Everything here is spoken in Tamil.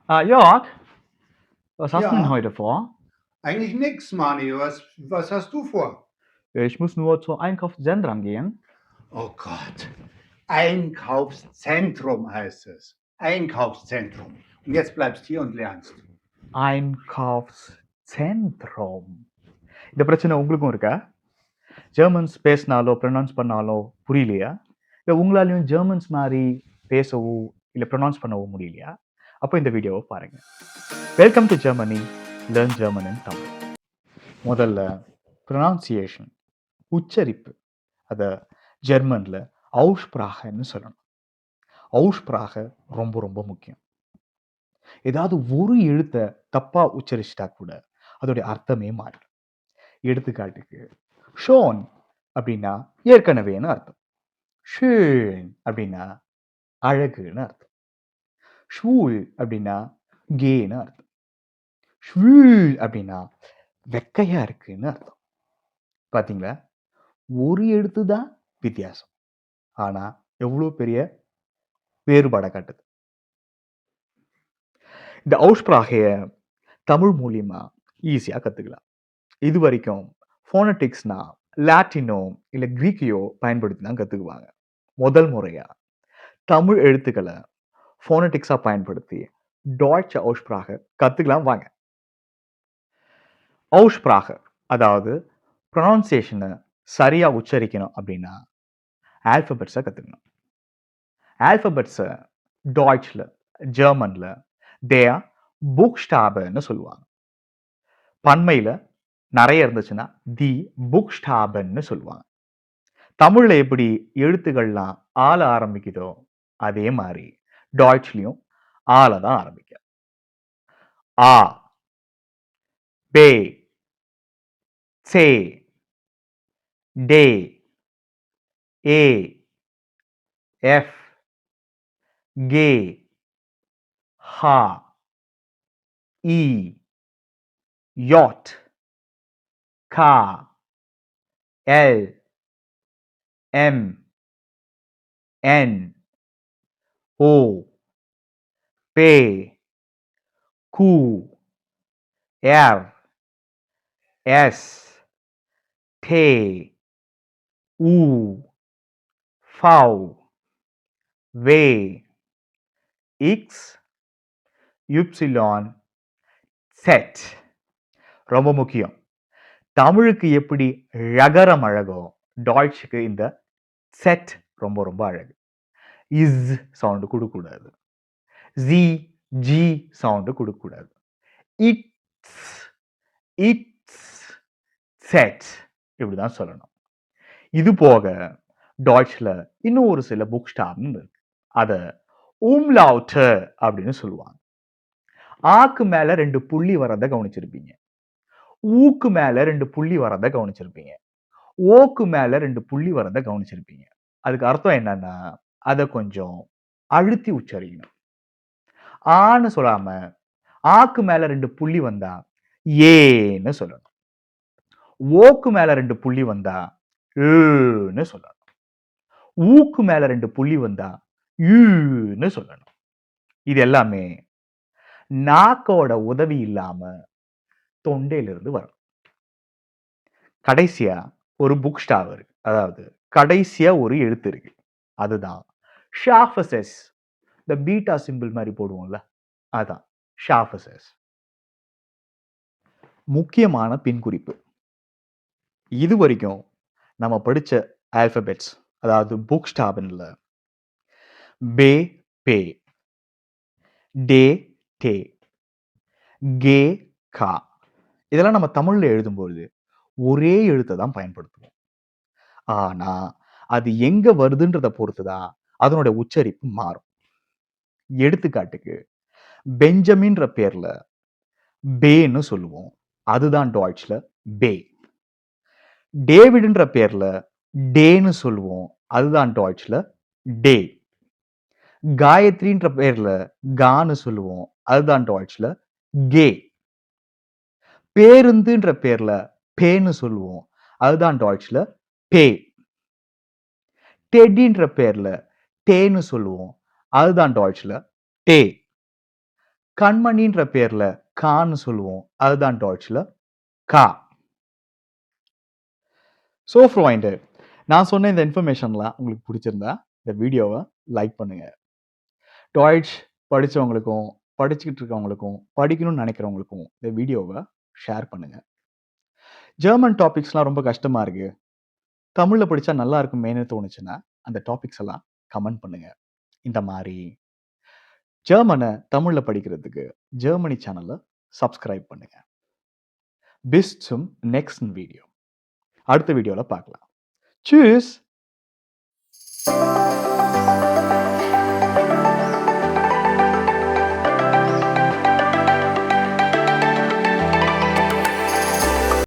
Jörg, was hast du denn Ja, heute vor? eigentlich nix, Mani. Was hast du vor? Ich muss nur zur Einkaufszentrum gehen. Oh Gott. Einkaufszentrum heißt es. Einkaufszentrum. Und jetzt bleibst hier und lernst. Einkaufszentrum. இந்த பிரச்சனை உங்களுக்கும் இருக்கா? ஜெர்மன்ஸ் பேசினாலோ ப்ரொனவுன்ஸ் பண்ணாலோ புரியலையா? இல்லை உங்களாலையும் ஜெர்மன்ஸ் மாதிரி பேசவோ இல்லை ப்ரொனவுன்ஸ் பண்ணவோ முடியலையா? அப்போ இந்த வீடியோவை பாருங்க. Welcome to Germany, learn German in Tamil. முதல்ல ப்ரொனவுன்சியேஷன், உச்சரிப்பு. அதை ஜெர்மனில் அவுஸ்பிராகன்னு சொல்லணும். அவுஸ்பிராக ரொம்ப ரொம்ப முக்கியம். ஏதாவது ஒரு எழுத்தை தப்பா உச்சரிச்சிட்டா கூட அதோடைய அர்த்தமே மாறிடும். எடுத்துக்காட்டுக்கு ஷோன் அப்படின்னா ஏற்கனவேன்னு அர்த்தம். ஷேன் அப்படின்னா அழகுன்னு அர்த்தம். ஷூல் அப்படின்னா கேன்னு அர்த்தம். ஷ்வீல் அப்படின்னா வெக்கையா இருக்குன்னு அர்த்தம். பாத்தீங்களா? ஒரு எழுத்து தான் வித்தியாசம், ஆனா எவ்வளவு பெரிய வேறுபாடை காட்டுது. இந்த அவுஸ்பிராகைய தமிழ் மூலியமா ஈஸியா கத்துக்கலாம். இது வரைக்கும் ஃபோனடிக்ஸ்னா லாட்டினோ இல்லை கிரீக்கையோ பயன்படுத்தி தான் கற்றுக்குவாங்க. முதல் முறையா தமிழ் எழுத்துக்களை ஃபோனடிக்ஸாக பயன்படுத்தி டாய்ச் அவுஸ்பிராக கற்றுக்கலாம் வாங்க. அவுஸ்பிராக அதாவது ப்ரொனவுன்சியேஷனை சரியாக உச்சரிக்கணும் அப்படின்னா ஆல்ஃபபெட்ஸை கற்றுக்கணும். ஆல்ஃபபெட்ஸை டாய்ச்சில் ஜெர்மனில் தேர் புக்ஸ்டாபன்னு சொல்லுவாங்க. பன்மையில் நிறைய இருந்துச்சுன்னா தி புக்ஸ்டாபன்னு சொல்லுவாங்க. தமிழ்ல எப்படி எழுத்துக்கள்லாம் ஆல ஆரம்பிக்குதோ அதே மாதிரி டாய்ச்லயும் ஆல தான் ஆரம்பிக்கும். ஆ, பே, சே, டே, ஏ, எஃப், கே, ஹா, இ, யோட், கா, எல், எம், என், ஓ, பே, கு, ஆர், எஸ், டே, உ, ஃபவ், வே, இக்ஸ், யுப்சிலான், செட். ரொம்ப முக்கியம். தமிழுக்கு எப்படி ழகரம் அழகோ டாய்ச்சுக்கு இந்த செட் ரொம்ப ரொம்ப அழகு. இஸ் சவுண்டு கொடுக்கக்கூடாது, ஜி ஜி சவுண்டு கொடுக்கக்கூடாது. இட்ஸ் இட்ஸ் செட் இப்படிதான் சொல்லணும். இது போக டாய்ச்ல இன்னும் ஒரு சில புக் ஸ்டாப்னு இருக்கு. அதை உம்லவுட்டர் அப்படின்னு சொல்லுவாங்க. ஆக்கு மேல 2 புள்ளி வரதை கவனிச்சிருப்பீங்க. ஊக்கு மேல 2 புள்ளி வரதை கவனிச்சிருப்பீங்க. ஓக்கு மேல 2 புள்ளி வரதை கவனிச்சிருப்பீங்க. அதுக்கு அர்த்தம் என்னன்னா அதை கொஞ்சம் அழுத்தி உச்சரிக்கணும். ஆன்னு சொல்லாம ஆக்கு மேல 2 புள்ளி வந்தா ஏன்னு சொல்லணும். ஓக்கு மேல 2 புள்ளி வந்தா ஏன்னு சொல்லணும். ஊக்கு மேல 2 புள்ளி வந்தா யூன்னு சொல்லணும். இது எல்லாமே நாக்கோட உதவி இல்லாம தொண்டையிலிருந்து வரும். கடைசியா ஒரு புக் ஸ்டாப் இருக்கு, அதாவது கடைசியா ஒரு எழுத்து இருக்கு, அதுதான் ஷாஃபசஸ். இந்த பீட்டா சிம்பிள் மாதிரி போடுவோம்ல, அதான் ஷாஃபசஸ். முக்கியமான பின்குறிப்பு. இது வரைக்கும் நம்ம படிச்ச ஆல்பபெட்ஸ், அதாவது புக் ஸ்டாப்ல பே பே, டே டே, கே கா, இதெல்லாம் நம்ம தமிழ்ல எழுதும்போது ஒரே எழுத்தை தான் பயன்படுத்துவோம். ஆனா அது எங்க வருதுன்றத பொறுத்துதான் அதனுடைய உச்சரிப்பு மாறும். எடுத்துக்காட்டுக்கு பெஞ்சமின்ற பேர்ல பேன்னு சொல்லுவோம், அதுதான் டாய்ச்ல பே. டேவிட்ன்ற பேர்ல டேன்னு சொல்லுவோம், அதுதான் டாய்ச்ல டே. காயத்ரின்ற பேர்ல கான்னு சொல்லுவோம், அதுதான் டாய்ச்ல கே. பேருந்துன்ற பேர்ல பேன்னு சொல்லுவோம், அதுதான் டாய்ச்ல பே. டெடின்ற பேர்ல டேன்னு சொல்லுவோம், அதுதான் டாய்ச்ல டே. கண்மணின்ற பேர்ல கான்னு சொல்லுவோம். அதுதான் டாய்ச்ல கா. ஸோ ஃப்ரெண்ட், நான் சொன்ன இந்த இன்ஃபர்மேஷன்லாம் உங்களுக்கு பிடிச்சிருந்தா இந்த வீடியோவை லைக் பண்ணுங்க. டாய்ச் படிச்சவங்களுக்கும், படிச்சுக்கிட்டு இருக்கவங்களுக்கும், படிக்கணும்னு நினைக்கிறவங்களுக்கும் இந்த வீடியோவை ஷேர் பண்ணுங்க. ஜெர்மன் டாபிக்ஸ்லாம் ரொம்ப கஷ்டமா இருக்கு, தமிழ்ல படிச்சா நல்லா இருக்குமேன்னு தோணுச்சுன்னா அந்த டாபிக்ஸ் எல்லாம் கமெண்ட் பண்ணுங்க. இந்த மாதிரி ஜெர்மனை தமிழ்ல படிக்கிறதுக்கு ஜெர்மனி சேனலை சப்ஸ்கிரைப் பண்ணுங்க. Bis zum nächsten Video. அடுத்த வீடியோல பார்க்கலாம். Tschüss!